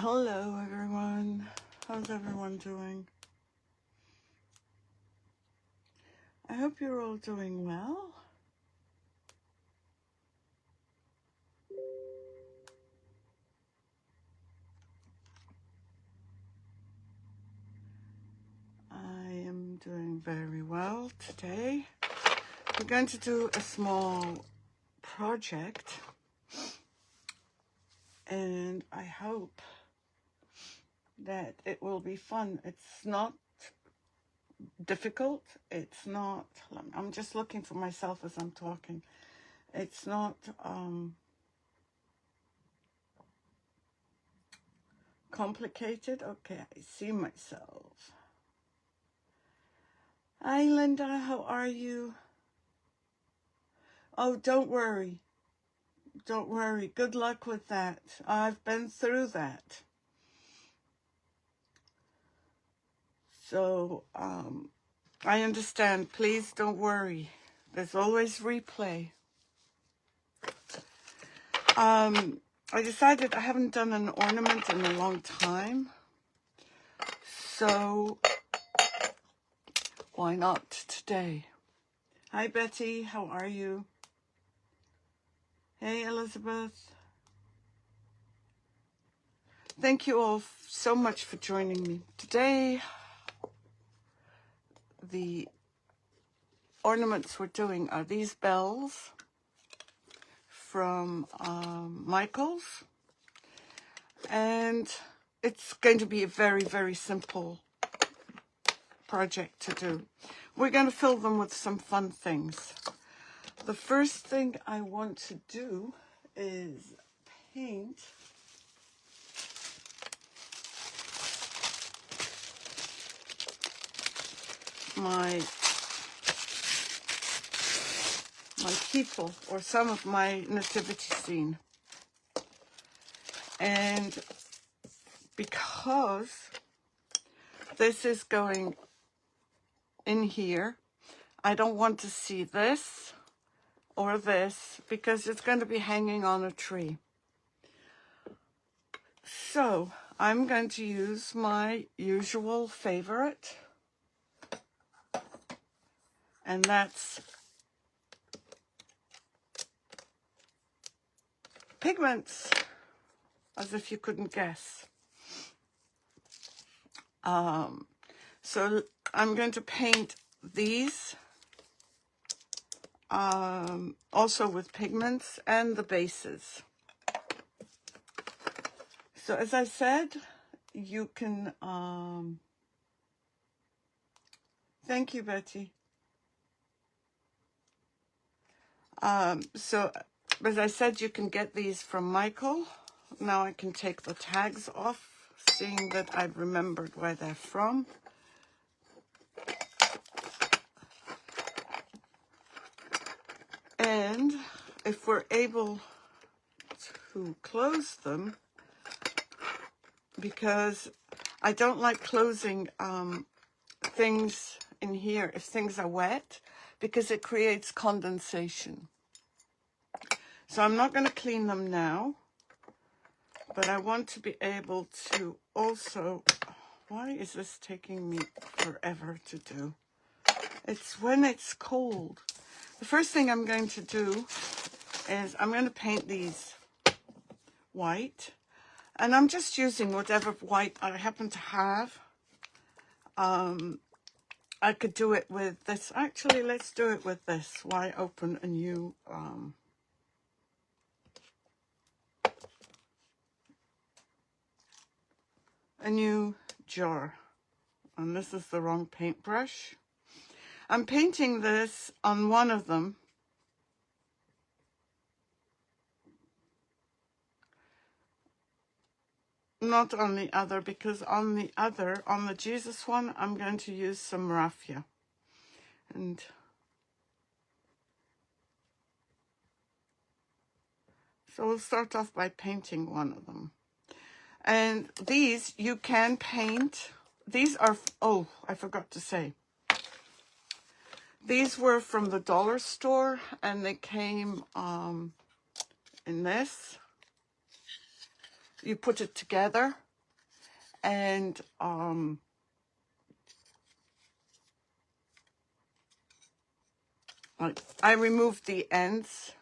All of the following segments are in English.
Hello everyone, how's everyone doing? I hope you're all doing well. I am doing very well today. We're going to do a small project and I hope that it will be fun. It's not difficult. It's not, I'm just looking for myself as I'm talking. It's not complicated. Okay, I see myself. Hi Linda, how are you? Oh, don't worry. Don't worry. Good luck with that. I've been through that. So, I understand. Please don't worry. There's always replay. I decided I haven't done an ornament in a long time. So, why not today? Hi, Betty. How are you? Hey, Elizabeth. Thank you all so much for joining me. Today, the ornaments we're doing are these bells from Michael's, and it's going to be a very, very simple project to do. We're going to fill them with some fun things. The first thing I want to do is paint my people, or some of my nativity scene. And because this is going in here, I don't want to see this or this because it's going to be hanging on a tree. So I'm going to use my usual favorite, and that's pigments, as if you couldn't guess. So I'm going to paint these also with pigments and the bases. So as I said, you can, thank you, Betty. So as I said, you can get these from Michael. Now I can take the tags off, seeing that I've remembered where they're from. And if we're able to close them, because I don't like closing things in here if things are wet, because it creates condensation. So I'm not going to clean them now, but I want to be able to also, why is this taking me forever to do? It's when it's cold. The first thing I'm going to do is I'm going to paint these white, and I'm just using whatever white I happen to have. I could do it with this. Actually, let's do it with this. Why open a new jar? And this is the wrong paintbrush. I'm painting this on one of them. Not on the other, because on the other, on the Jesus one, I'm going to use some raffia. And so we'll start off by painting one of them. And these you can paint. These are, oh, I forgot to say. These were from the dollar store, and they came in this. You put it together, And I removed the ends.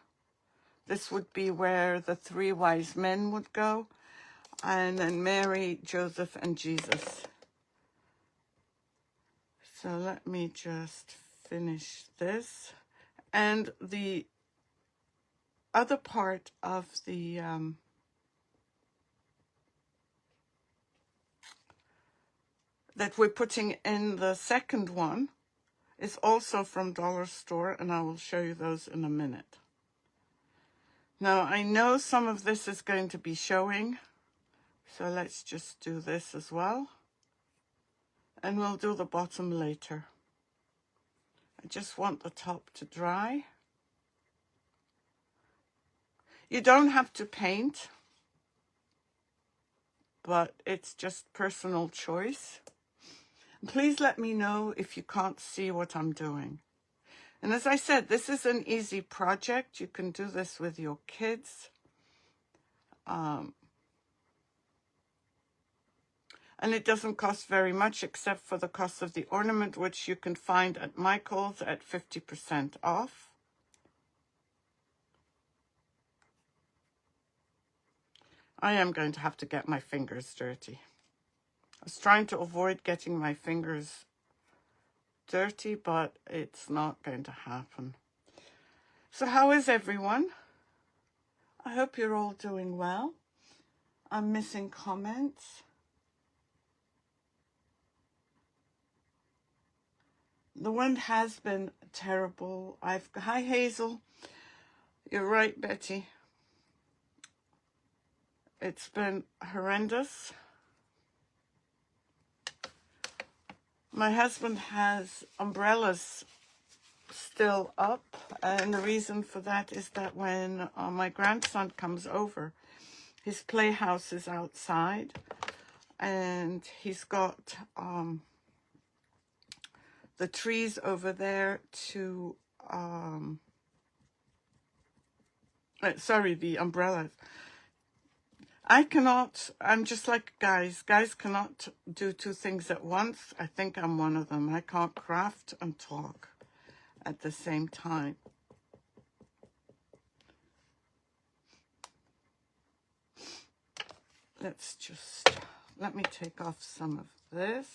This would be where the 3 wise men would go, and then Mary, Joseph, and Jesus. So let me just finish this. And the other part of the that we're putting in the second one is also from Dollar Store, and I will show you those in a minute. Now, I know some of this is going to be showing, so let's just do this as well. And we'll do the bottom later. I just want the top to dry. You don't have to paint, but it's just personal choice. Please let me know if you can't see what I'm doing. And as I said, this is an easy project. You can do this with your kids. And it doesn't cost very much except for the cost of the ornament, which you can find at Michael's at 50% off. I am going to have to get my fingers dirty. I was trying to avoid getting my fingers dirty, but it's not going to happen. So how is everyone? I hope you're all doing well. I'm missing comments. The wind has been terrible. Hi Hazel. You're right, Betty. It's been horrendous. My husband has umbrellas still up, and the reason for that is that when my grandson comes over, his playhouse is outside, and he's got the trees over there to the umbrellas. I'm just like guys. Guys cannot do 2 things at once. I think I'm one of them. I can't craft and talk at the same time. Let me take off some of this.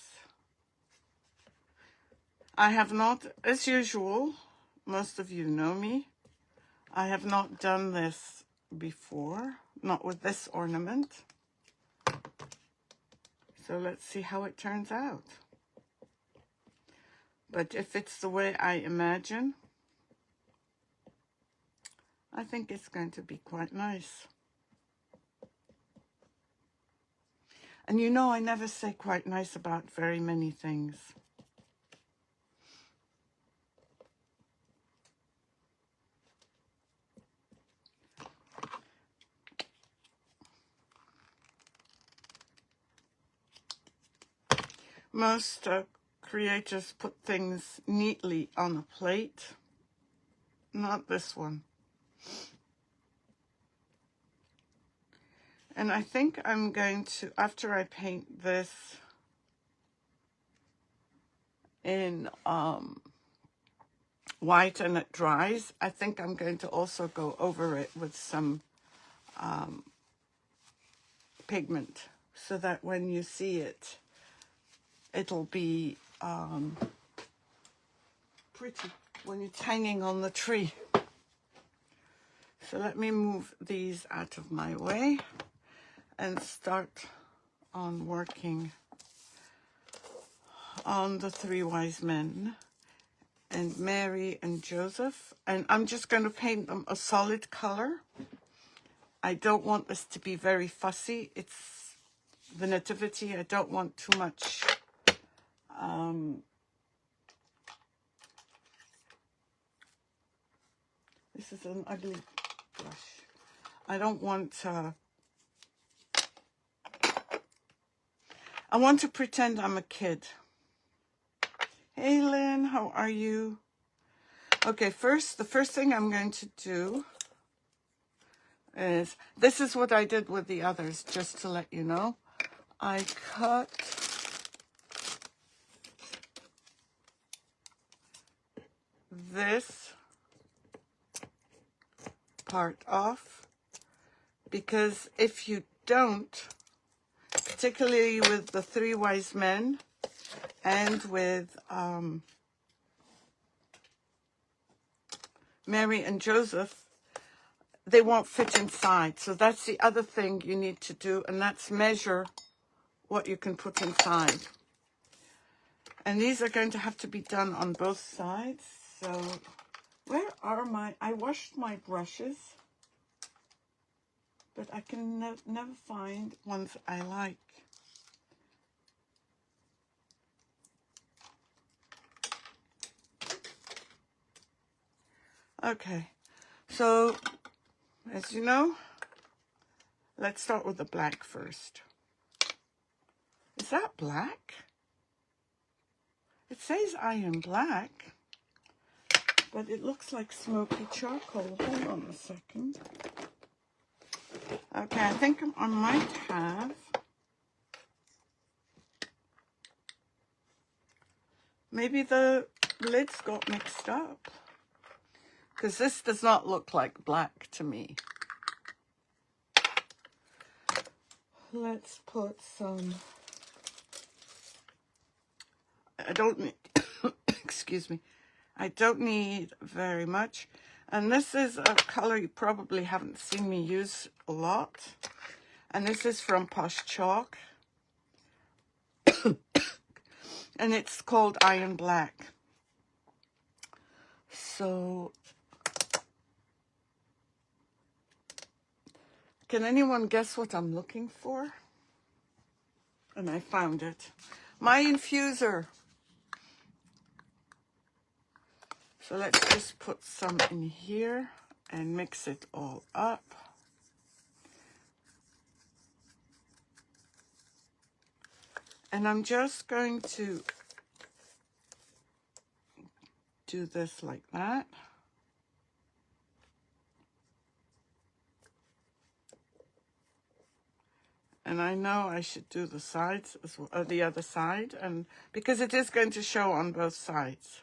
I have not, as usual, most of you know me, I have not done this before, not with this ornament. So let's see how it turns out. But if it's the way I imagine, I think it's going to be quite nice. And you know, I never say quite nice about very many things. Most creators put things neatly on a plate. Not this one. And I think I'm going to, after I paint this in white and it dries, I think I'm going to also go over it with some pigment, so that when you see it, it'll be pretty when it's hanging on the tree. So let me move these out of my way and start on working on the 3 wise men and Mary and Joseph. And I'm just going to paint them a solid color. I don't want this to be very fussy. It's the nativity. I don't want too much this is an ugly brush. I don't want I want to pretend I'm a kid. Hey Lynn, how are you? Okay, the first thing I'm going to do is, this is what I did with the others, just to let you know. I cut this part off, because if you don't, particularly with the Three Wise Men and with Mary and Joseph, they won't fit inside. So that's the other thing you need to do, and that's measure what you can put inside. And these are going to have to be done on both sides. So where are my, I washed my brushes, but I can never find ones I like. Okay, so as you know, let's start with the black first. Is that black? It says iron black, but it looks like smoky charcoal. Hold on a second. Okay, I think I might have. Maybe the lids got mixed up, because this does not look like black to me. Let's put some, I don't need, excuse me, I don't need very much. And this is a color you probably haven't seen me use a lot. And this is from Posh Chalk. And it's called Iron Black. So, can anyone guess what I'm looking for? And I found it. My infuser. So let's just put some in here and mix it all up. And I'm just going to do this like that. And I know I should do the sides as well, or the other side, and because it is going to show on both sides.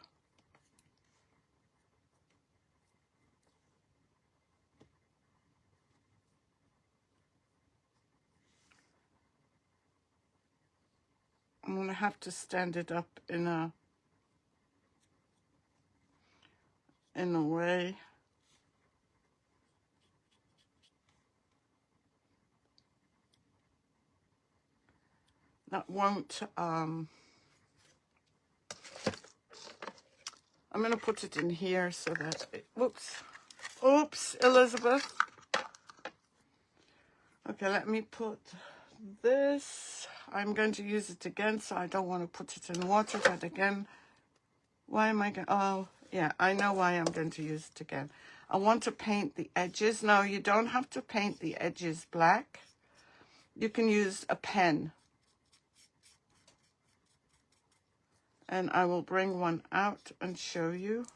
I'm going to have to stand it up in a way. That won't, I'm going to put it in here so that it, oops, Elizabeth. Okay, let me put this. I'm going to use it again, so I don't want to put it in water, but again, why am I going, oh, yeah, I know why I'm going to use it again. I want to paint the edges. Now, you don't have to paint the edges black. You can use a pen. And I will bring one out and show you.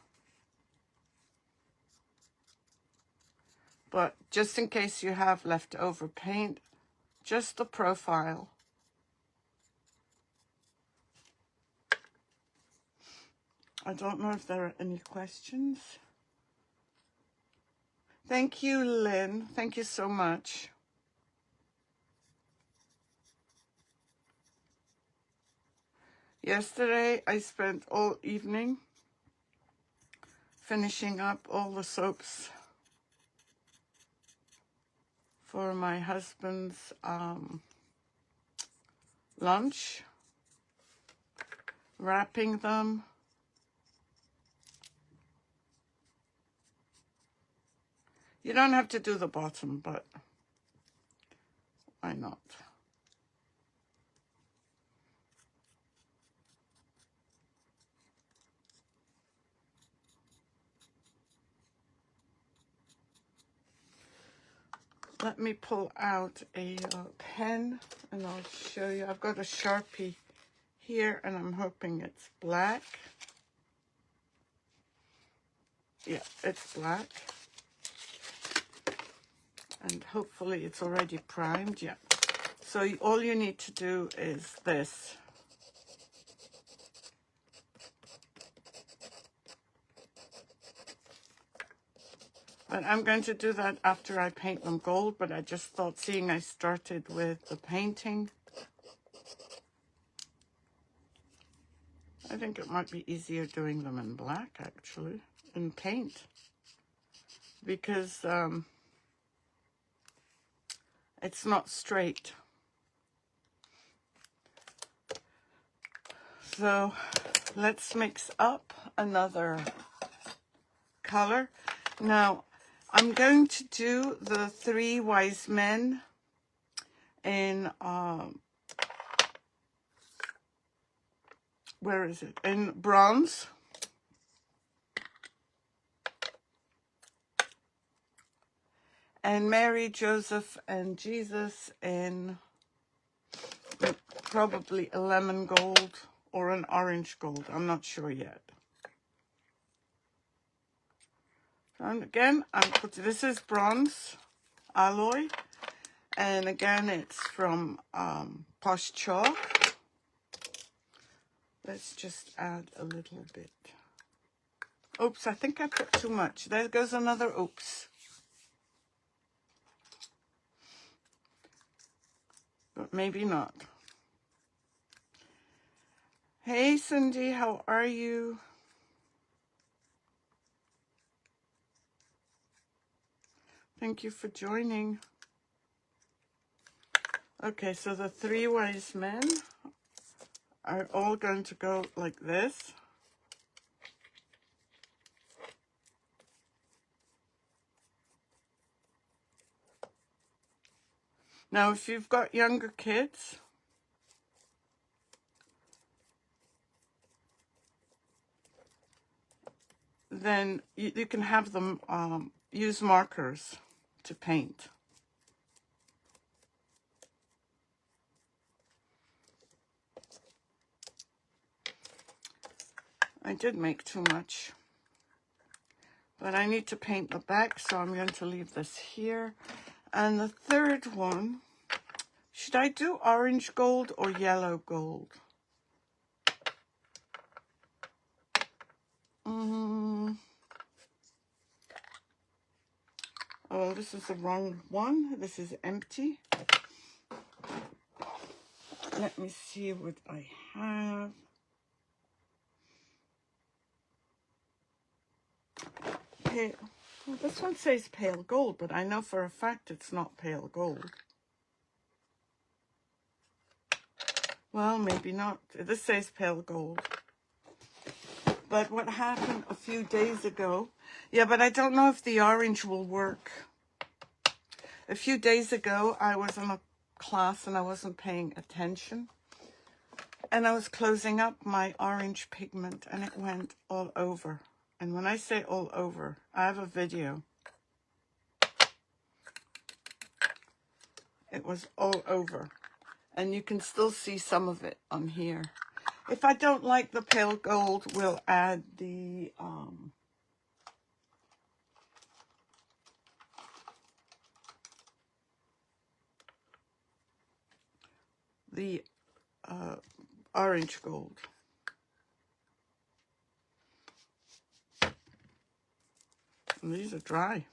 But just in case you have leftover paint, just the profile. I don't know if there are any questions. Thank you, Lynn. Thank you so much. Yesterday, I spent all evening finishing up all the soaps for my husband's lunch, wrapping them. You don't have to do the bottom, but why not? Let me pull out a pen and I'll show you. I've got a Sharpie here and I'm hoping it's black. Yeah, it's black. And hopefully it's already primed. Yeah. So all you need to do is this. But I'm going to do that after I paint them gold, but I just thought, seeing I started with the painting, I think it might be easier doing them in black, actually, in paint, because it's not straight. So let's mix up another color. Now, I'm going to do the three wise men in, where is it? In bronze. And Mary, Joseph, and Jesus in probably a lemon gold or an orange gold. I'm not sure yet. And again, this is bronze alloy. And again, it's from Posh Chalk. Let's just add a little bit. Oops, I think I put too much. There goes another oops. But maybe not. Hey, Cindy, how are you? Thank you for joining. Okay, so the three wise men are all going to go like this. Now, if you've got younger kids, then you can have them use markers to paint. I did make too much, but I need to paint the back, so I'm going to leave this here. And the third one, should I do orange gold or yellow gold? Oh, this is the wrong one. This is empty. Let me see what I have. Pale. Well, this one says pale gold, but I know for a fact it's not pale gold. Well, maybe not. This says pale gold. But what happened a few days ago, yeah, but I don't know if the orange will work. A few days ago, I was in a class and I wasn't paying attention. And I was closing up my orange pigment and it went all over. And when I say all over, I have a video. It was all over. And you can still see some of it on here. If I don't like the pale gold, we'll add the orange gold. And these are dry.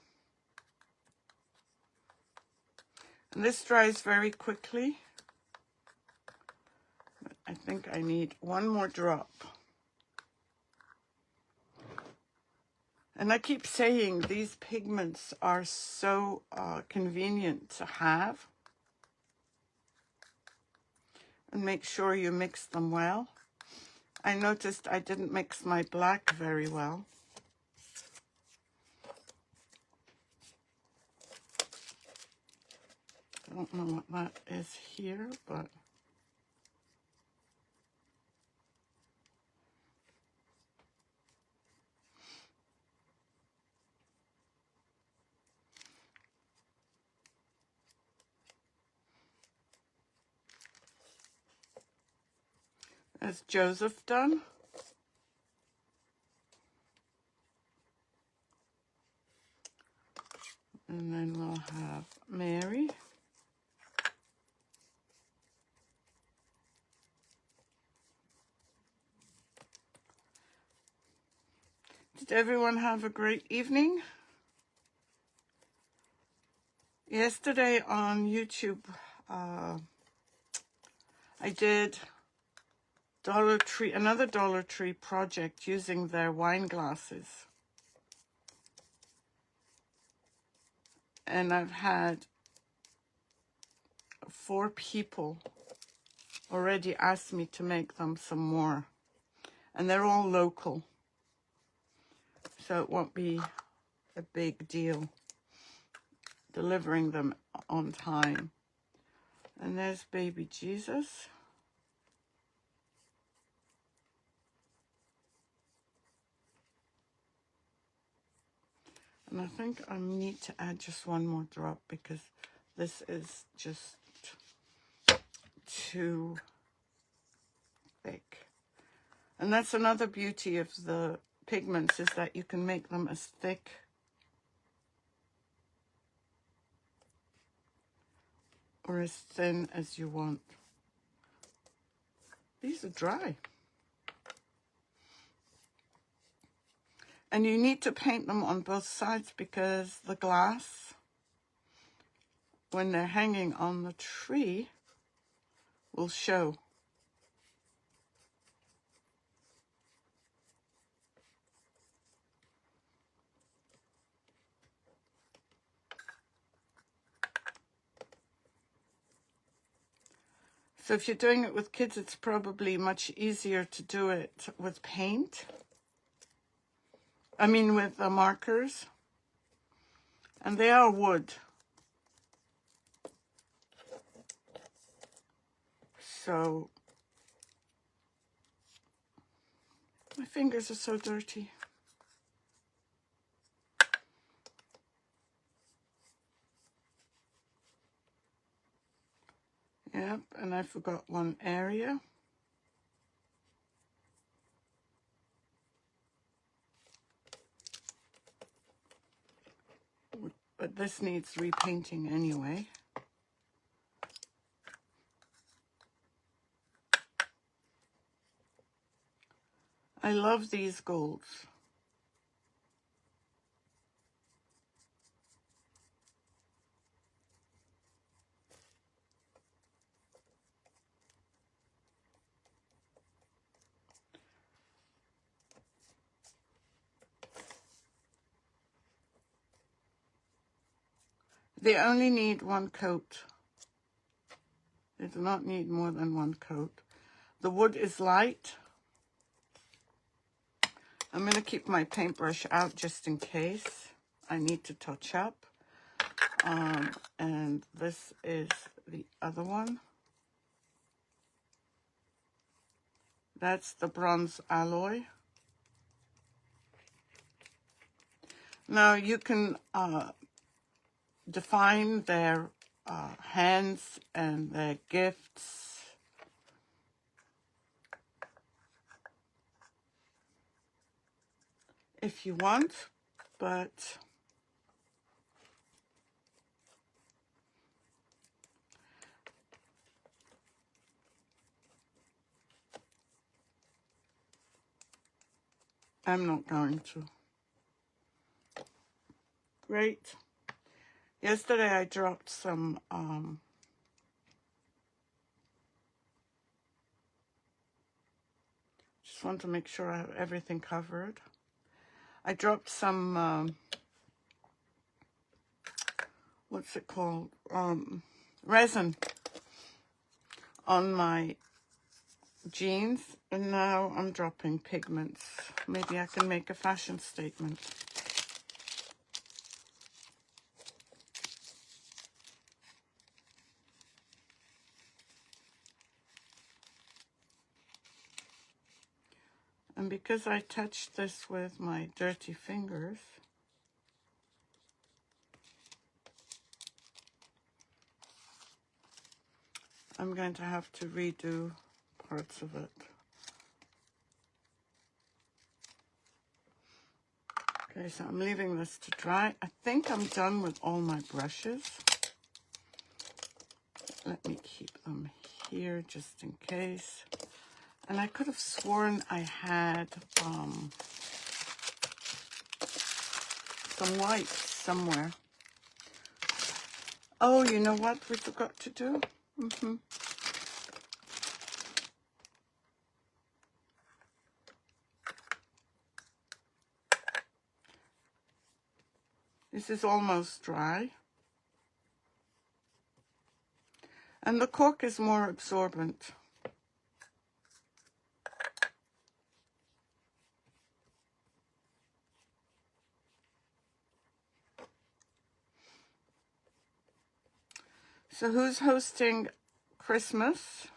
And this dries very quickly. But I think I need one more drop. And I keep saying these pigments are so convenient to have. And make sure you mix them well. I noticed I didn't mix my black very well. I don't know what that is here, but has Joseph done? And then we'll have Mary. Did everyone have a great evening? Yesterday on YouTube, I did another Dollar Tree project using their wine glasses. And I've had 4 people already ask me to make them some more. And they're all local. So it won't be a big deal delivering them on time. And there's baby Jesus. And I think I need to add just one more drop because this is just too thick. And that's another beauty of the pigments, is that you can make them as thick or as thin as you want. These are dry. And you need to paint them on both sides because the glass, when they're hanging on the tree, will show. So if you're doing it with kids, it's probably much easier to do it with paint. I mean with the markers. And they are wood. So my fingers are so dirty. Yep, and I forgot one area. But this needs repainting anyway. I love these golds. They only need one coat. They do not need more than one coat. The wood is light. I'm going to keep my paintbrush out just in case I need to touch up. And this is the other one. That's the bronze alloy. Now you can define their hands and their gifts. If you want, but I'm not going to. Great. Yesterday I dropped some just want to make sure I have everything covered. I dropped some what's it called? Resin on my jeans, and now I'm dropping pigments. Maybe I can make a fashion statement. And because I touched this with my dirty fingers, I'm going to have to redo parts of it. Okay, so I'm leaving this to dry. I think I'm done with all my brushes. Let me keep them here just in case. And I could have sworn I had some whites somewhere. Oh, you know what we forgot to do? This is almost dry. And the cork is more absorbent. So who's hosting Christmas?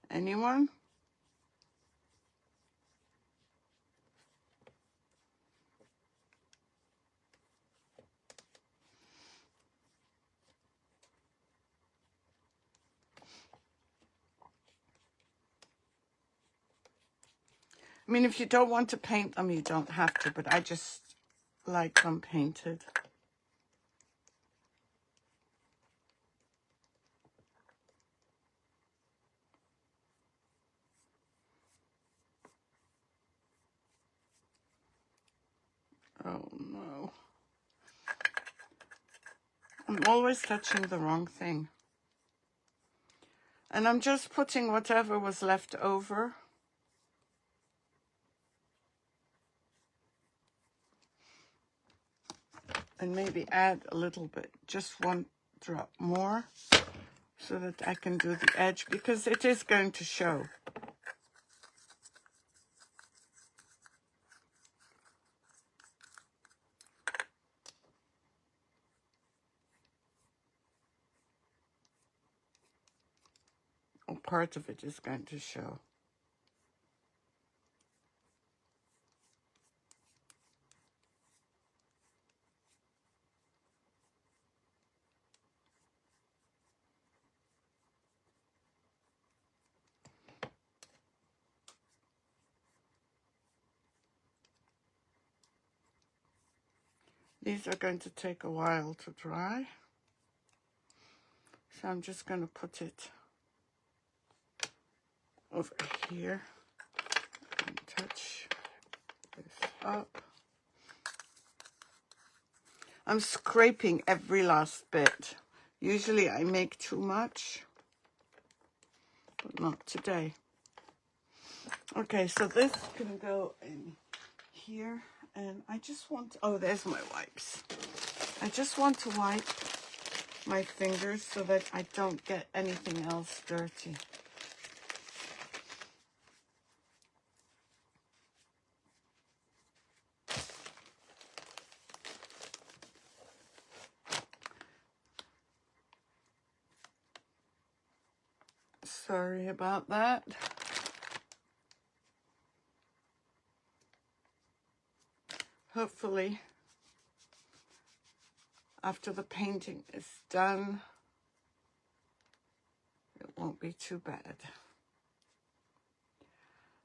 Anyone? I mean, if you don't want to paint them, you don't have to, but I just like them painted. Oh no. I'm always touching the wrong thing. And I'm just putting whatever was left over. And maybe add a little bit, just one drop more, so that I can do the edge, because it is going to show. Or part of it is going to show. These are going to take a while to dry. So I'm just going to put it over here and touch this up. I'm scraping every last bit. Usually I make too much, but not today. Okay, so this can go in here, and I just want, oh, there's my wipes. I just want to wipe my fingers so that I don't get anything else dirty. Sorry about that. Hopefully, after the painting is done, it won't be too bad.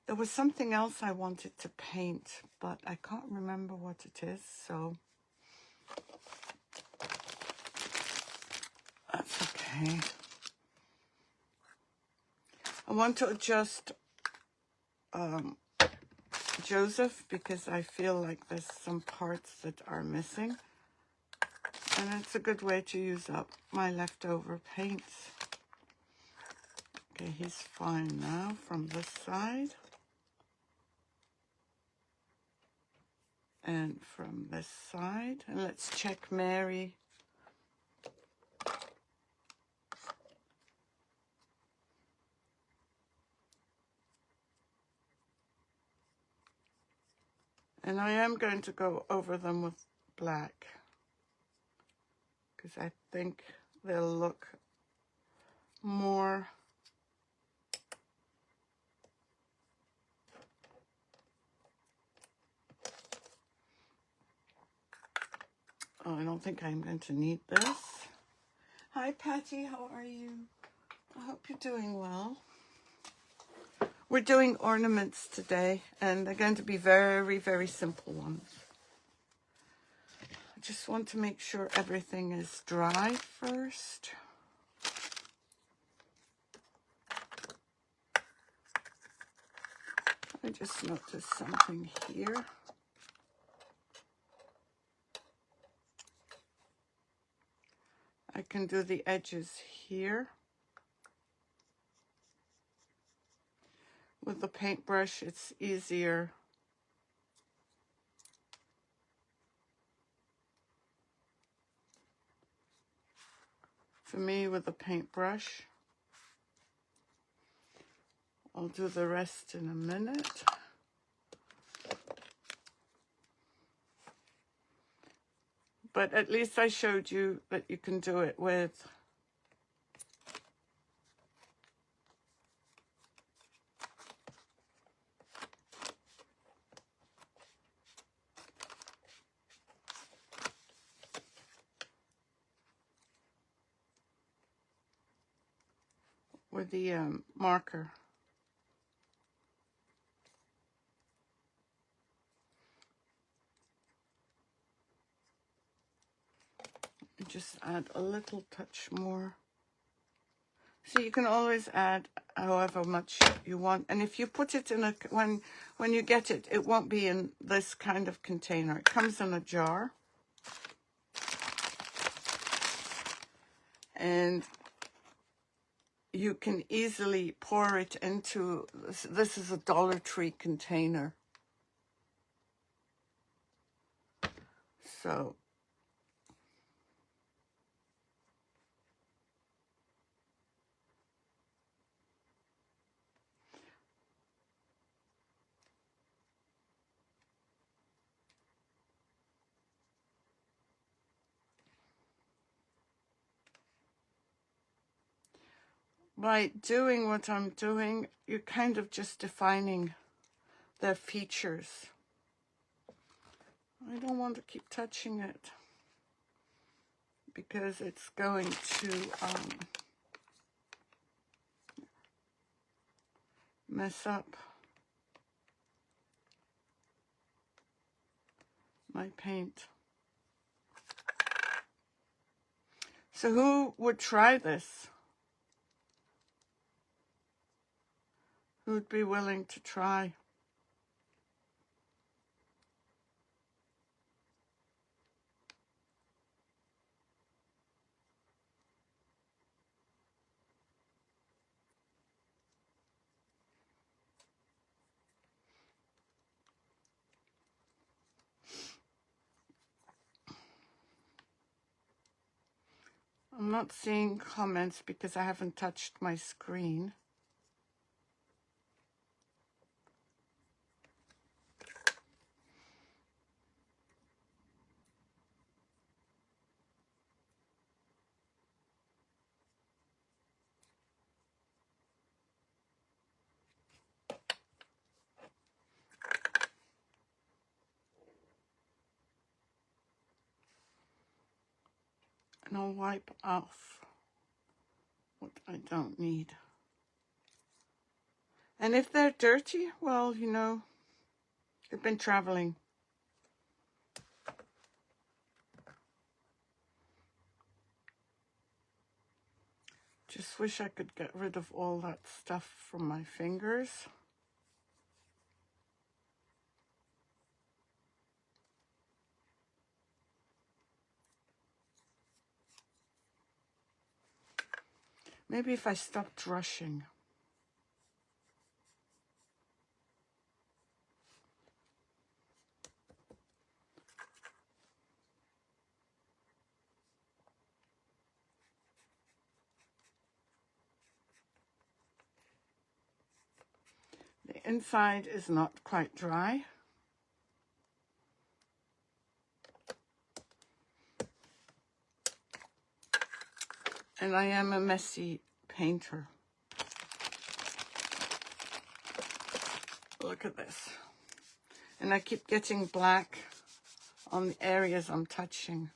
There was something else I wanted to paint, but I can't remember what it is, so that's okay. I want to adjust Joseph, because I feel like there's some parts that are missing. And it's a good way to use up my leftover paints. Okay, he's fine now from this side. And from this side. And let's check Mary. And I am going to go over them with black, because I think they'll look more oh, I don't think I'm going to need this. Hi Patty, how are you? I hope you're doing well. We're doing ornaments today, and they're going to be very, very simple ones. I just want to make sure everything is dry first. I just noticed something here. I can do the edges here. With the paintbrush, it's easier. For me, with the paintbrush. I'll do the rest in a minute. But at least I showed you that you can do it with the marker. And just add a little touch more. So you can always add however much you want. And if you put it in a, when you get it, it won't be in this kind of container. It comes in a jar. And you can easily pour it into, this is a Dollar Tree container. So by doing what I'm doing, you're kind of just defining their features. I don't want to keep touching it because it's going to mess up my paint. So who would try this? Who'd be willing to try? I'm not seeing comments because I haven't touched my screen. And I'll wipe off what I don't need. And if they're dirty, well, you know, they've been traveling. Just wish I could get rid of all that stuff from my fingers. Maybe if I stopped rushing. The inside is not quite dry. And I am a messy painter. Look at this. And I keep getting black on the areas I'm touching.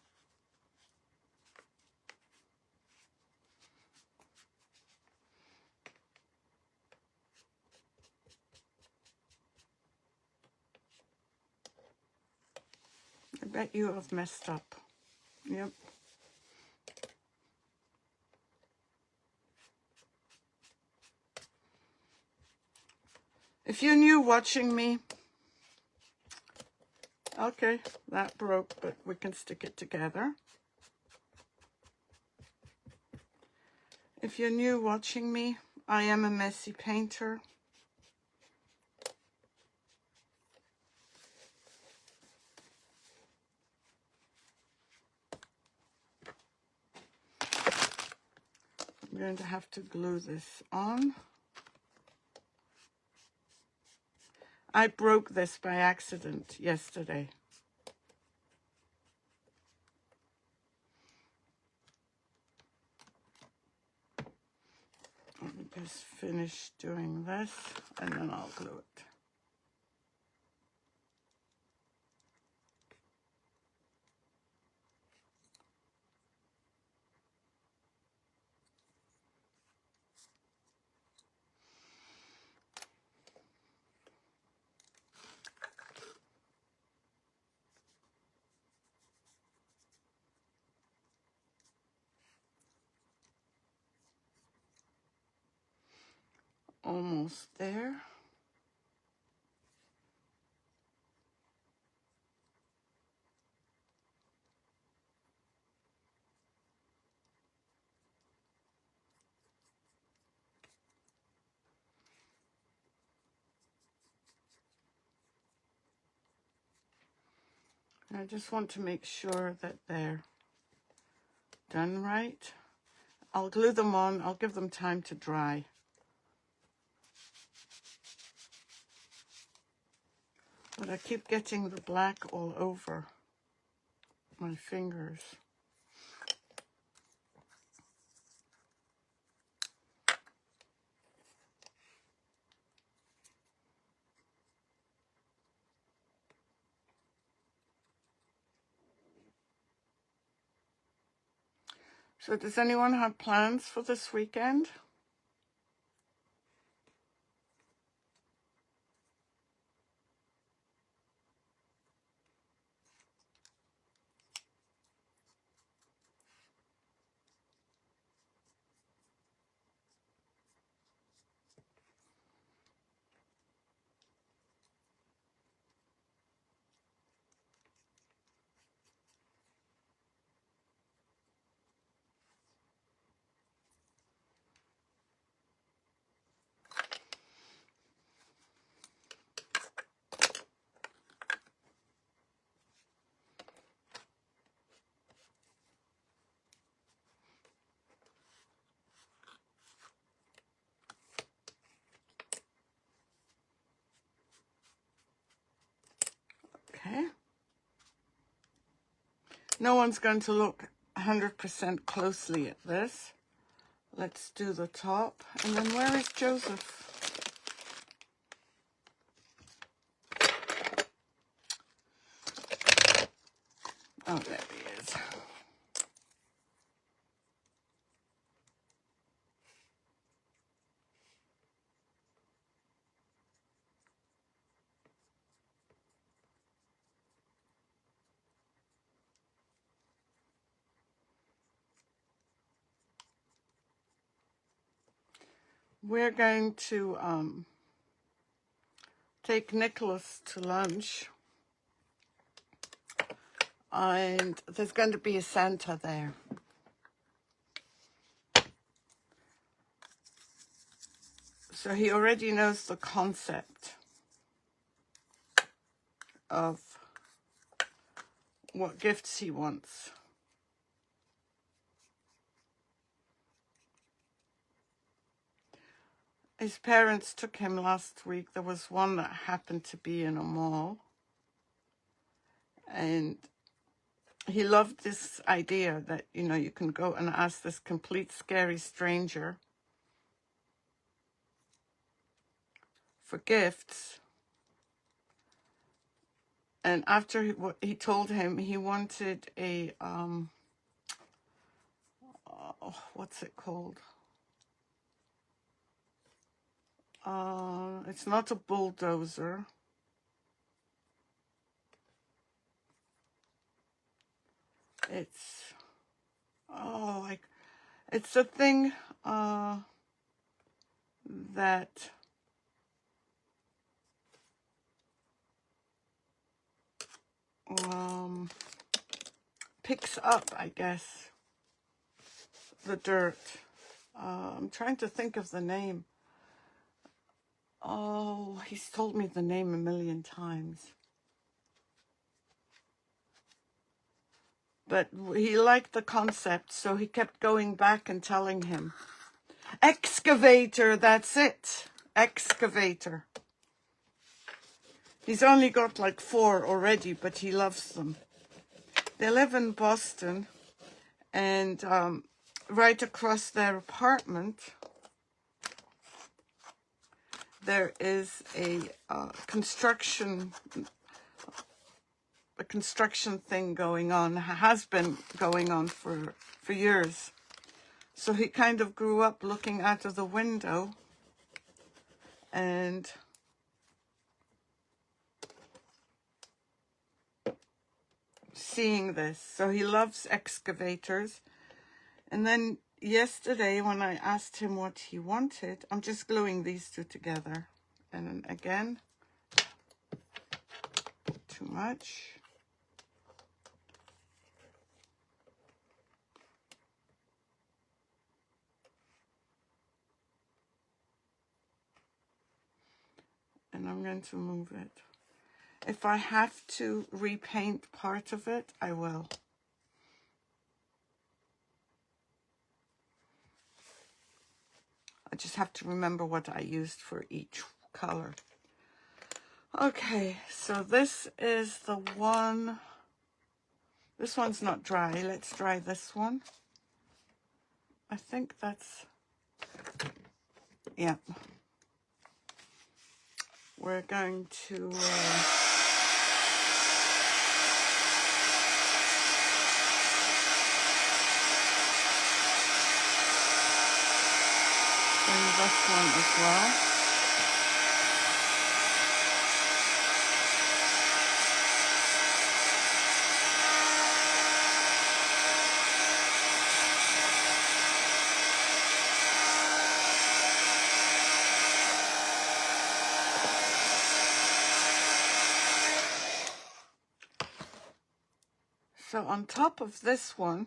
I bet you have messed up. Yep. If you're new watching me, okay, that broke, but we can stick it together. If you're new watching me, I am a messy painter. I'm going to have to glue this on. I broke this by accident yesterday. Let me just finish doing this and then I'll glue it. Almost there. I just want to make sure that they're done right. I'll glue them on. I'll give them time to dry. But I keep getting the black all over my fingers. So does anyone have plans for this weekend? Okay. No one's going to look 100% closely at this. Let's do the top. And then where is Joseph? Oh, there he is. We're going to take Nicholas to lunch. And there's going to be a Santa there. So he already knows the concept of what gifts he wants. His parents took him last week. There was one that happened to be in a mall. And he loved this idea that, you know, you can go and ask this complete scary stranger for gifts. And after he told him he wanted a, what's it called? It's not a bulldozer. It's, it's a thing that picks up, I guess, the dirt. I'm trying to think of the name. Oh, he's told me the name a million times. But he liked the concept, so he kept going back and telling him. Excavator, that's it. Excavator. He's only got like 4 already, but he loves them. They live in Boston, and right across their apartment, there is a construction thing going on, has been going on for years. So he kind of grew up looking out of the window and seeing this. So he loves excavators. And then yesterday when I asked him what he wanted, I'm just gluing these 2 together. And then again, too much. And I'm going to move it. If I have to repaint part of it, I will. I just have to remember what I used for each color. Okay, so this is the one. This one's not dry. Let's dry this one. I think that's, yeah. We're going to bring this one as well. So on top of this one,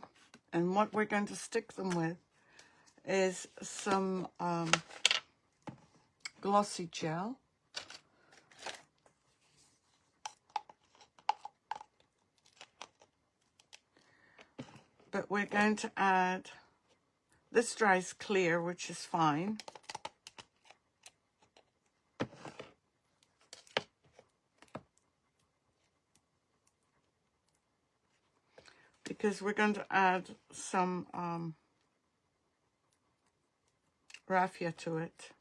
and what we're going to stick them with, is some glossy gel. But we're going to add, this dries clear, which is fine. Because we're going to add some raffia to it.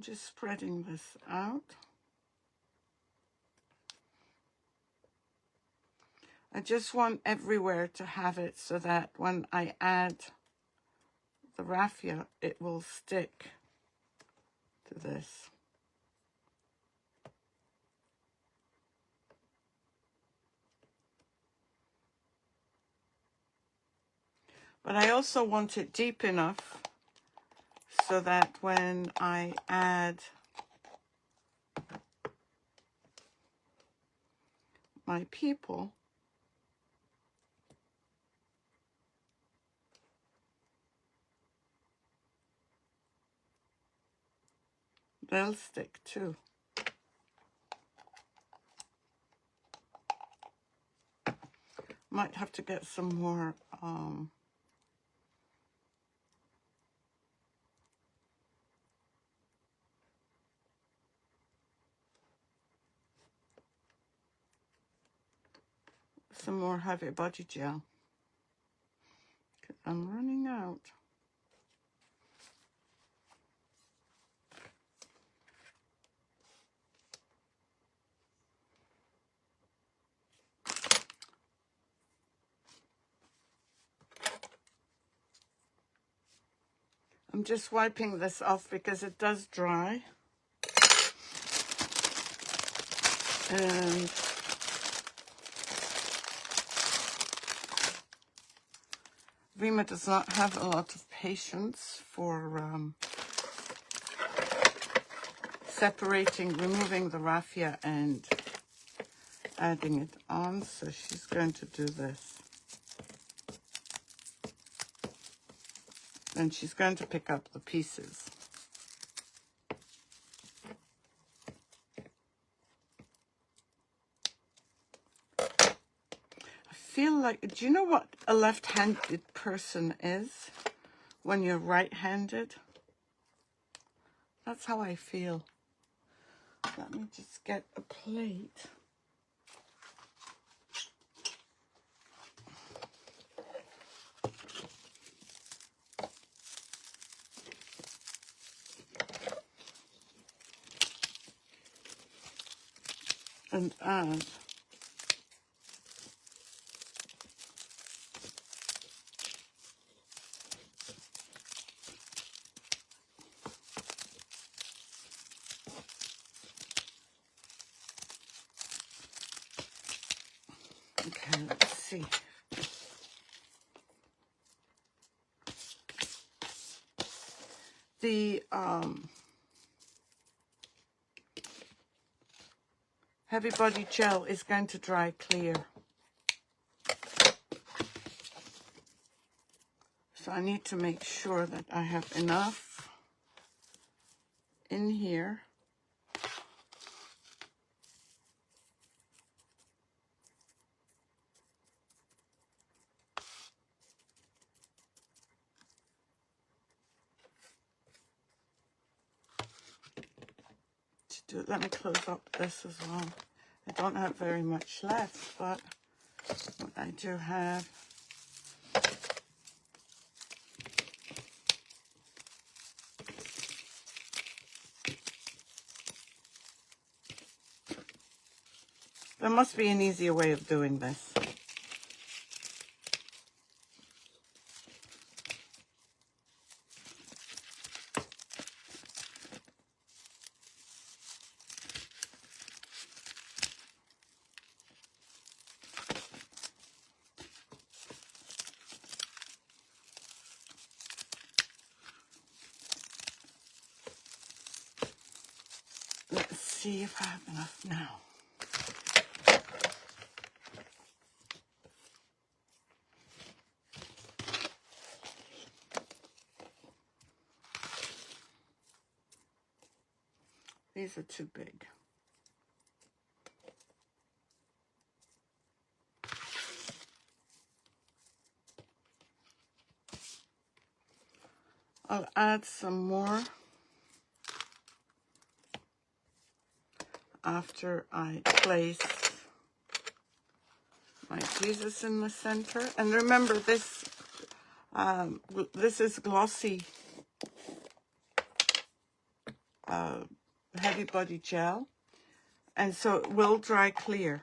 Just spreading this out. I just want everywhere to have it so that when I add the raffia, it will stick to this. But I also want it deep enough so that when I add my people, they'll stick too. Might have to get some more heavy body gel. I'm running out. I'm just wiping this off because it does dry. And Rima does not have a lot of patience for separating, removing the raffia and adding it on, so she's going to do this. And she's going to pick up the pieces. I feel like, do you know what a left-handed person is when you're right-handed? That's how I feel. Let me just get a plate. And add okay, let's see. The heavy body gel is going to dry clear. So I need to make sure that I have enough in here to do it. Let me close up this as well. I don't have very much left, but what I do have, there must be an easier way of doing this. Let's see if I have enough now. These are too big. I'll add some more after I place my Jesus in the center. And remember, this is glossy heavy body gel, and so it will dry clear.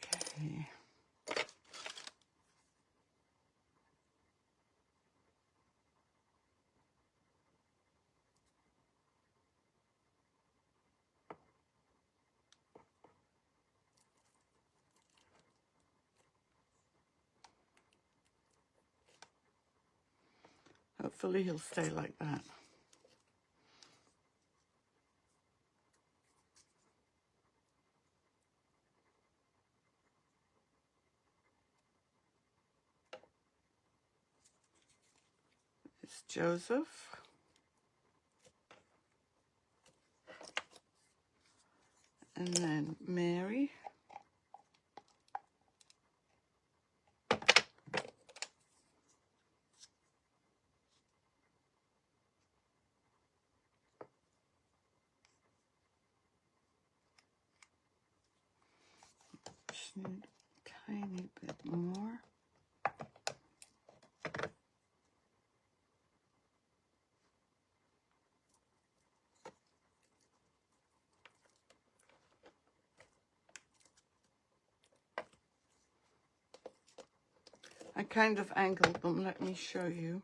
Okay. Hopefully he'll stay like that. It's Joseph. And then Mary. Just need a tiny bit more. I kind of angled them. Let me show you.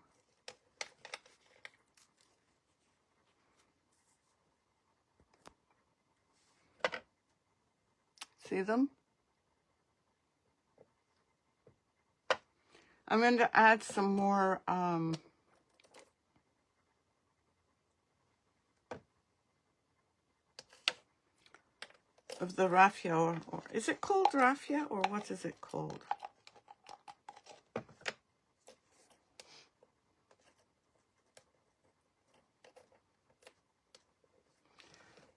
See them? I'm going to add some more of the raffia, or is it called raffia, or what is it called?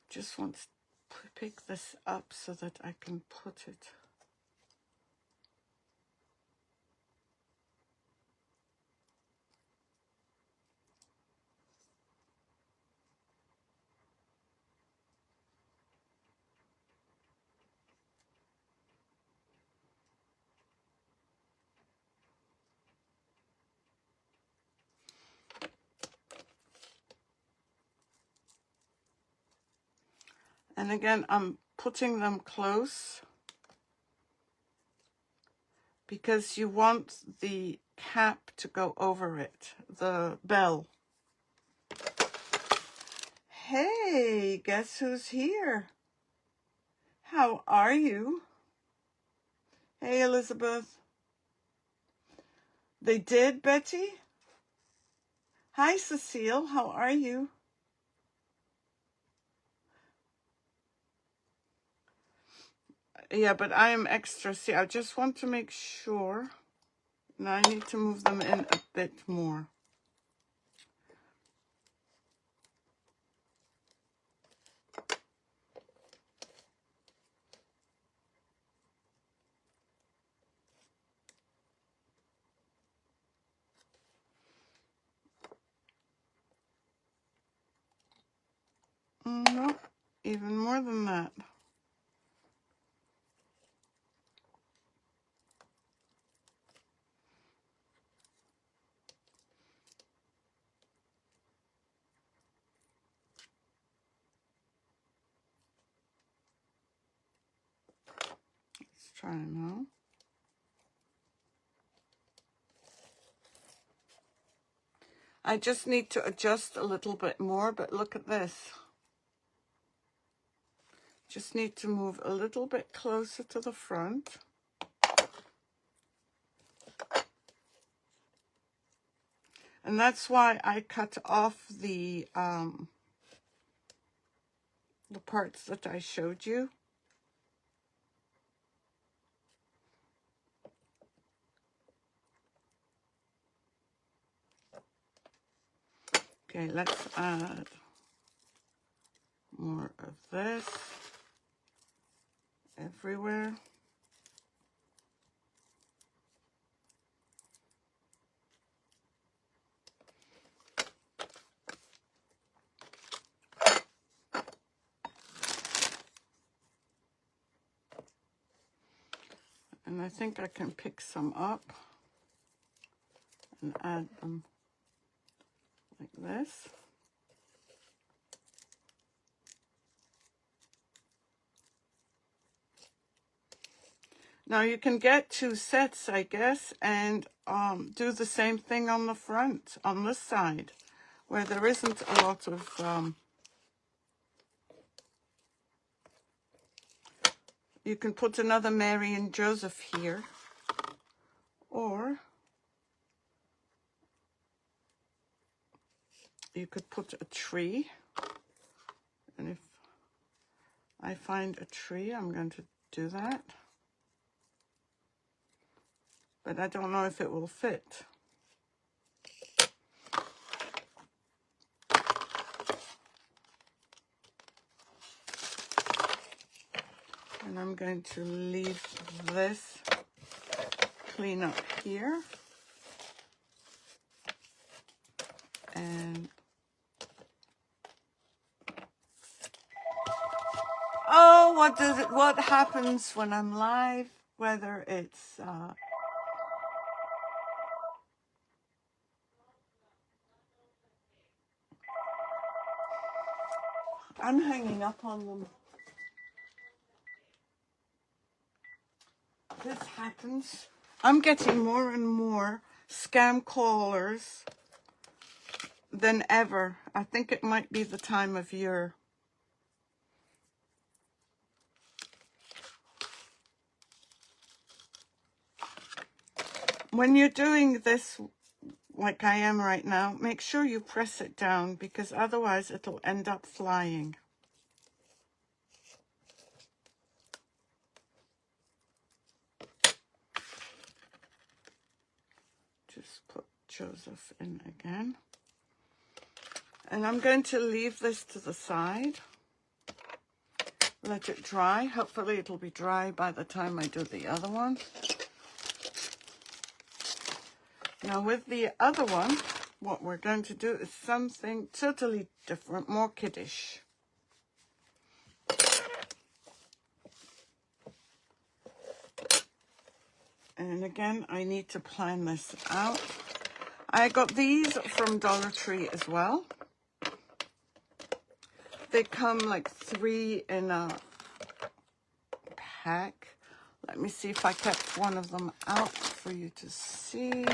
Just want to pick this up so that I can put it. And again, I'm putting them close because you want the cap to go over it, the bell. Hey, guess who's here? How are you? Hey, Elizabeth. They did, Betty? Hi, Cecile. How are you? Yeah, but I am extra. See, I just want to make sure. Now I need to move them in a bit more. No, even more than that. Let's try now. I just need to adjust a little bit more, but look at this. Just need to move a little bit closer to the front. And that's why I cut off the parts that I showed you. Okay, let's add more of this everywhere. And I think I can pick some up and add them like this. Now you can get 2 sets, I guess, and do the same thing on the front, on this side, where there isn't a lot of, you can put another Mary and Joseph here, or you could put a tree, and if I find a tree, I'm going to do that. But I don't know if it will fit. And I'm going to leave this clean up here. And oh, what happens when I'm live, whether it's I'm hanging up on them. This happens. I'm getting more and more scam callers than ever. I think it might be the time of year. When you're doing this like I am right now, make sure you press it down, because otherwise it'll end up flying. Just put Joseph in again. And I'm going to leave this to the side. Let it dry. Hopefully it'll be dry by the time I do the other one. Now with the other one, what we're going to do is something totally different, more kiddish. And again, I need to plan this out. I got these from Dollar Tree as well. They come like 3 in a pack. Let me see if I kept one of them out for you to see.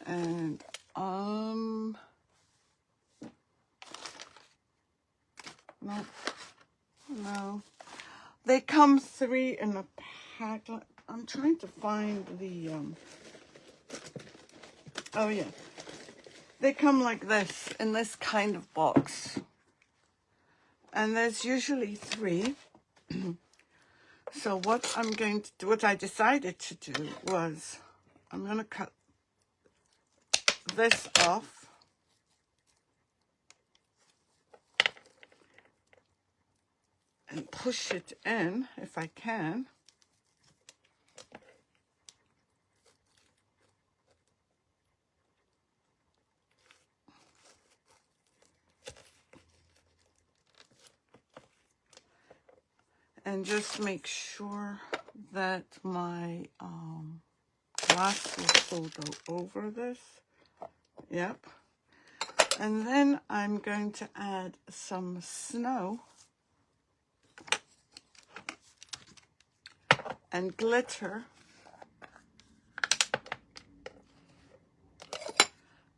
And no. They come 3 in a pack. I'm trying to find the oh yeah. They come like this, in this kind of box. And there's usually 3. So what I'm going to do, what I decided to do was, I'm going to cut this off. And push it in, if I can. And just make sure that my glass will still go over this. Yep. And then I'm going to add some snow and glitter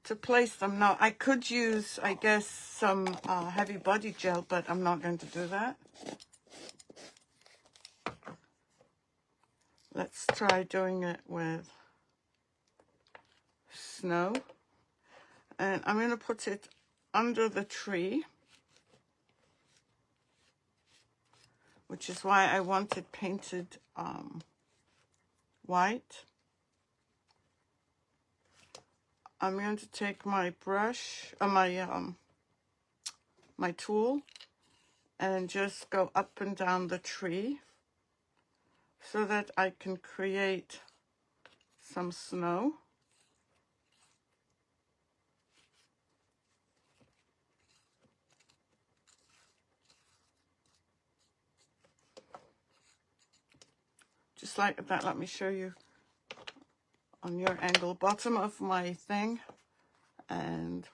to place them. Now, I could use, I guess, some heavy body gel, but I'm not going to do that. Let's try doing it with snow. And I'm going to put it under the tree, which is why I want it painted white. I'm going to take my brush, my tool, and just go up and down the tree so that I can create some snow. Just like that. Let me show you on your angle, bottom of my thing, and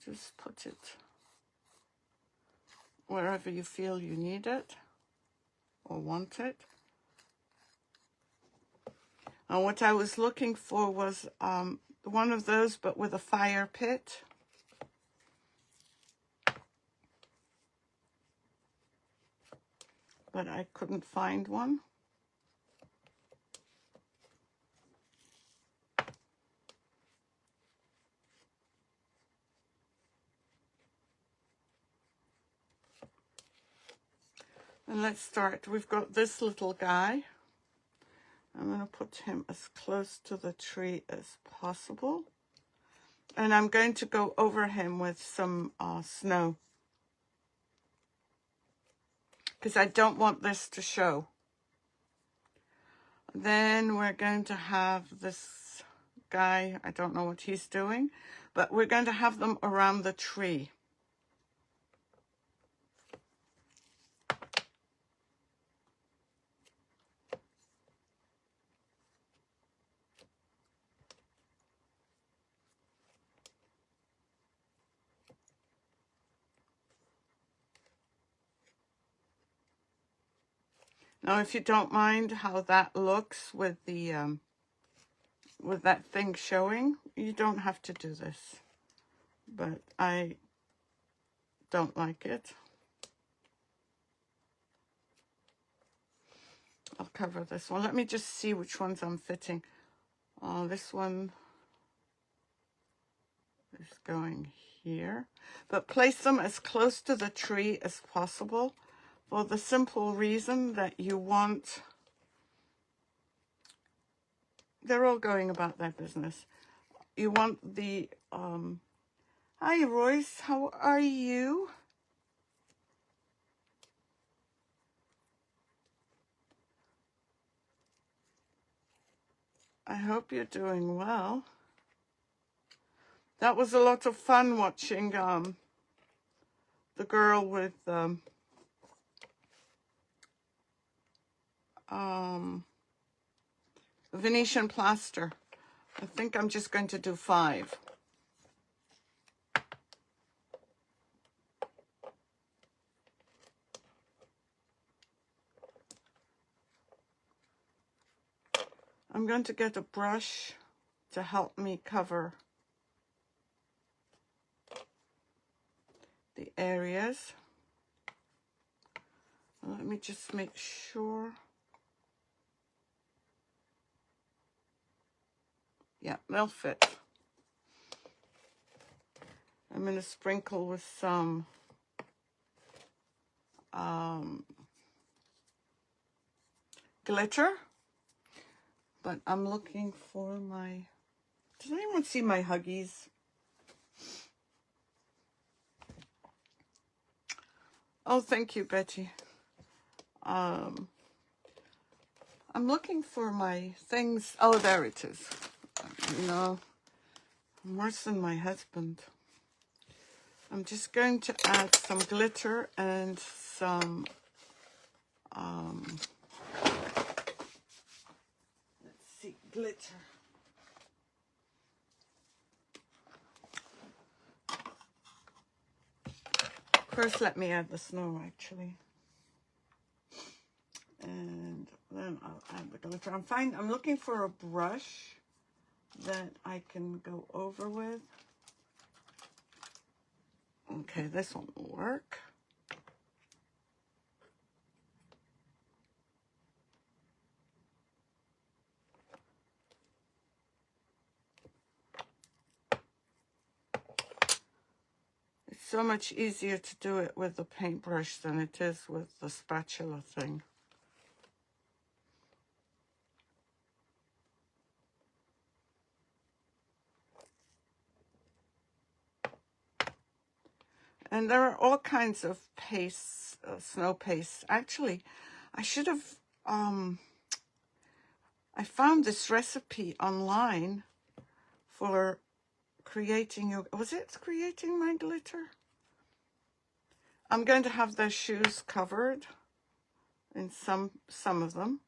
just put it wherever you feel you need it or want it. And what I was looking for was one of those, but with a fire pit. But I couldn't find one. And let's start. We've got this little guy. I'm going to put him as close to the tree as possible. And I'm going to go over him with some snow, because I don't want this to show. Then we're going to have this guy. I don't know what he's doing, but we're going to have them around the tree. Now, if you don't mind how that looks with the with that thing showing, you don't have to do this, but I don't like it. I'll cover this one. Let me just see which ones I'm fitting. This one is going here, but place them as close to the tree as possible for the simple reason that you want, they're all going about their business. You want the, hi Royce, how are you? I hope you're doing well. That was a lot of fun watching the girl with Venetian plaster. I think I'm just going to do 5. I'm going to get a brush to help me cover the areas. Let me just make sure. Yeah, they'll fit. I'm going to sprinkle with some glitter, but I'm looking for my, does anyone see my Huggies? Oh, thank you, Betty. I'm looking for my things. Oh, there it is. No, I'm worse than my husband. I'm just going to add some glitter and some, let's see, glitter. First, let me add the snow, actually. And then I'll add the glitter. I'm looking for a brush that I can go over with. Okay, this one will work. It's so much easier to do it with the paintbrush than it is with the spatula thing. And there are all kinds of pastes, snow pastes. Actually, I should have, I found this recipe online for creating your, was it creating my glitter? I'm going to have their shoes covered in some of them.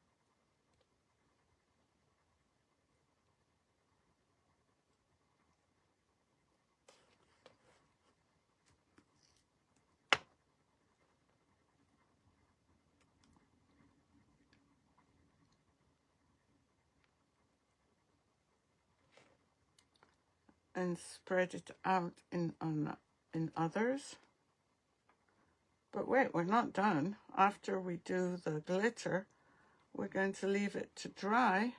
And spread it out in others. But wait, we're not done. After we do the glitter, we're going to leave it to dry.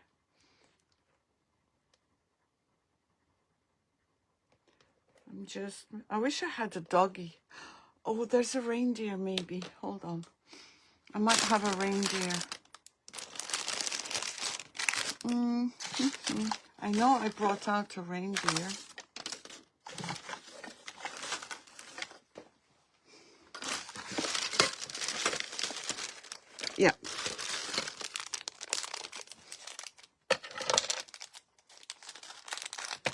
I wish I had a doggy. Oh, there's a reindeer maybe. Hold on. I might have a reindeer. I know I brought out a reindeer. Yeah.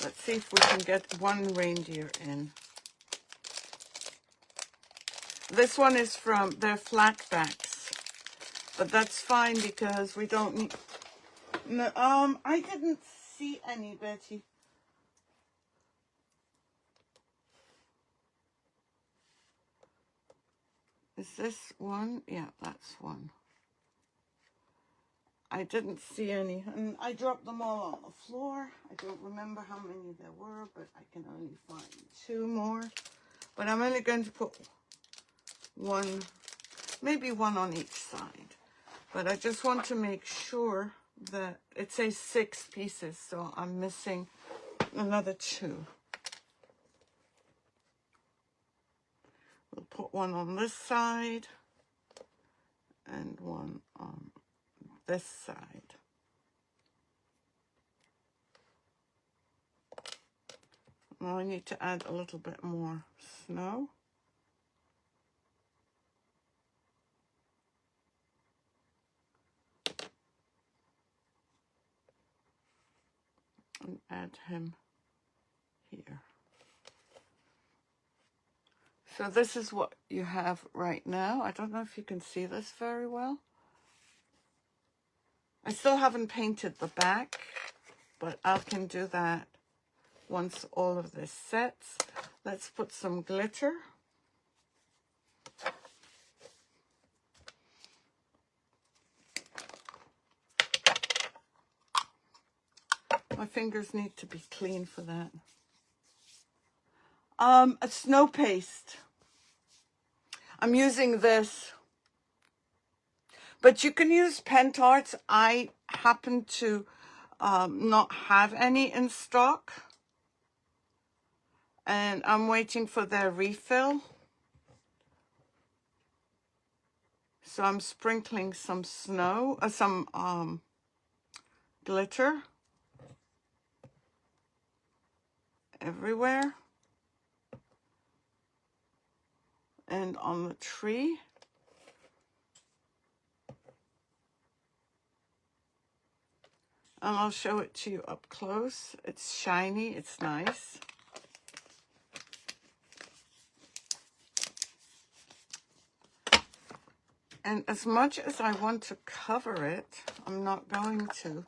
Let's see if we can get one reindeer in. This one is from their flatbacks, but that's fine because we don't need. No, I didn't see any, Betty. Is this one? Yeah, that's one. I didn't see any, and I dropped them all on the floor. I don't remember how many there were, but I can only find 2 more. But I'm only going to put one, maybe one on each side. But I just want to make sure that it says 6 pieces, so I'm missing another 2. We'll put one on this side and one on this side. Now I need to add a little bit more snow. And add him here. So this is what you have right now. I don't know if you can see this very well. I still haven't painted the back, but I can do that once all of this sets. Let's put some glitter. My fingers need to be clean for that. A snow paste. I'm using this, but you can use Pentarts. I happen to not have any in stock, and I'm waiting for their refill. So I'm sprinkling some snow, some glitter everywhere. And on the tree. And I'll show it to you up close. It's shiny, it's nice. And as much as I want to cover it, I'm not going to,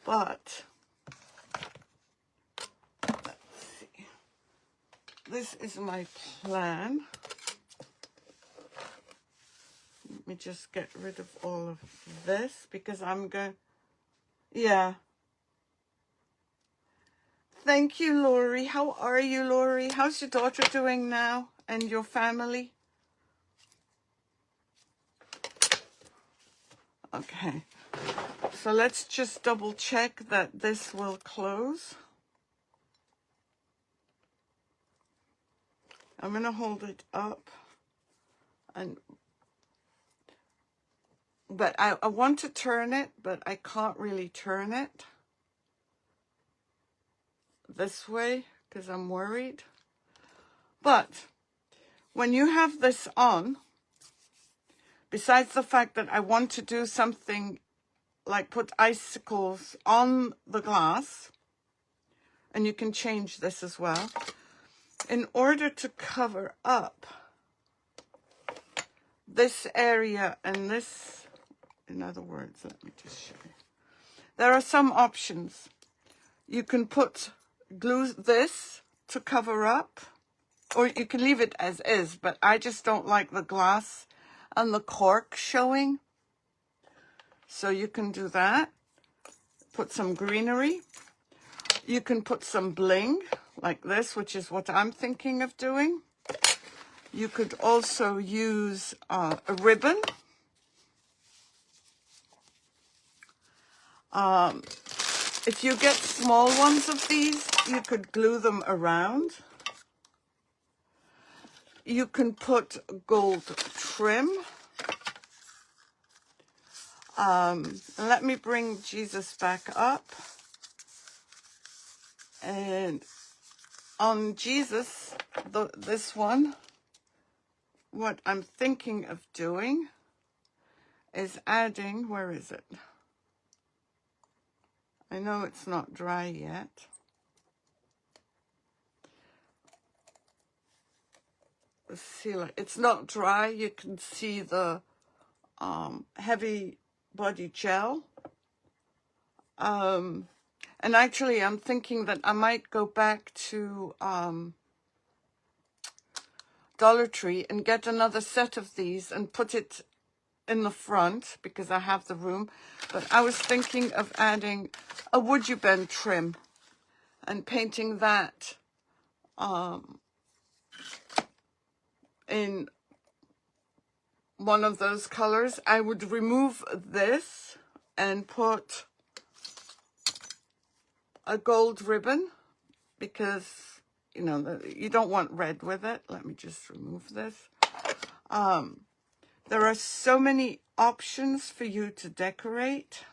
but let's see. This is my plan. Let me just get rid of all of this because I'm going, yeah. Thank you, Lori. How are you, Lori? How's your daughter doing now and your family? Okay, so let's just double check that this will close. I'm going to hold it up, but I want to turn it, but I can't really turn it this way because I'm worried. But when you have this on, besides the fact that I want to do something like put icicles on the glass, and you can change this as well, in order to cover up this area and this, in other words, let me just show you. There are some options. You can glue this to cover up, or you can leave it as is, but I just don't like the glass and the cork showing. So you can do that. Put some greenery. You can put some bling like this, which is what I'm thinking of doing. You could also use a ribbon. If you get small ones of these, you could glue them around. You can put gold trim. Let me bring Jesus back up. And on Jesus, this one, what I'm thinking of doing is adding, where is it? I know it's not dry yet. See, like, it's not dry. You can see the heavy body gel. And actually, I'm thinking that I might go back to Dollar Tree and get another set of these and put it in the front because I have the room, but I was thinking of adding a would you bend trim and painting that in one of those colors. I would remove this and put a gold ribbon because, you know, you don't want red with it. Let me just remove this. There are so many options for you to decorate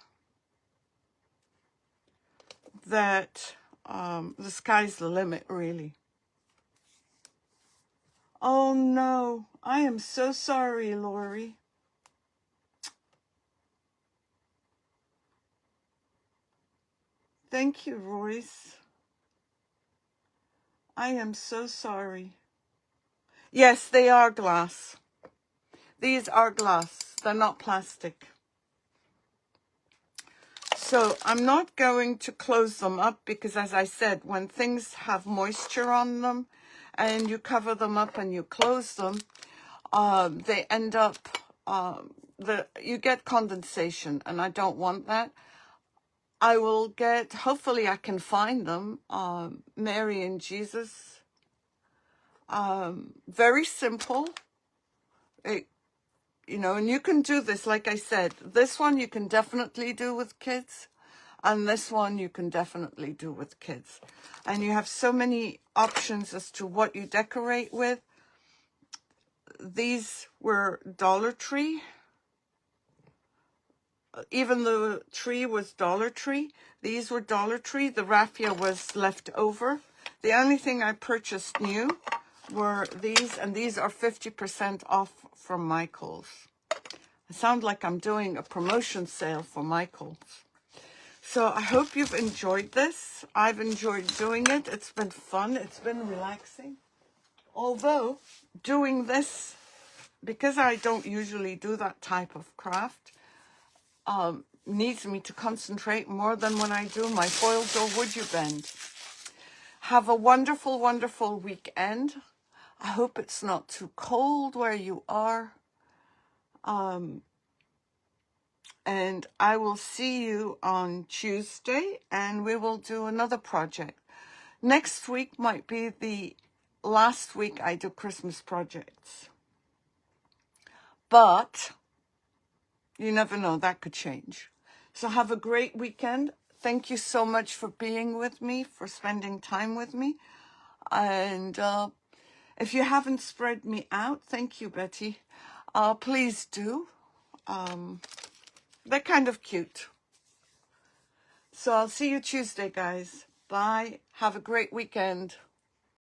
that the sky's the limit, really. Oh no, I am so sorry, Lori. Thank you, Royce. I am so sorry. Yes, they are glass. These are glass. They're not plastic. So I'm not going to close them up because, as I said, when things have moisture on them and you cover them up and you close them, they end up, you get condensation, and I don't want that. I will get, hopefully I can find them, Mary and Jesus. Very simple. You know, and you can do this, like I said, this one you can definitely do with kids, and this one you can definitely do with kids. And you have so many options as to what you decorate with. These were Dollar Tree. Even the tree was Dollar Tree. These were Dollar Tree. The raffia was left over. The only thing I purchased new were these, and these are 50% off from Michael's. I sound like I'm doing a promotion sale for Michael's. So I hope you've enjoyed this. I've enjoyed doing it. It's been fun. It's been relaxing. Although doing this, because I don't usually do that type of craft, needs me to concentrate more than when I do my foils or would you bend. Have a wonderful, wonderful weekend. I hope it's not too cold where you are. And I will see you on Tuesday, and we will do another project. Next week might be the last week I do Christmas projects. But you never know, that could change. So have a great weekend. Thank you so much for being with me, for spending time with me. And if you haven't spread me out, thank you, Betty. Please do. They're kind of cute. So I'll see you Tuesday, guys. Bye. Have a great weekend.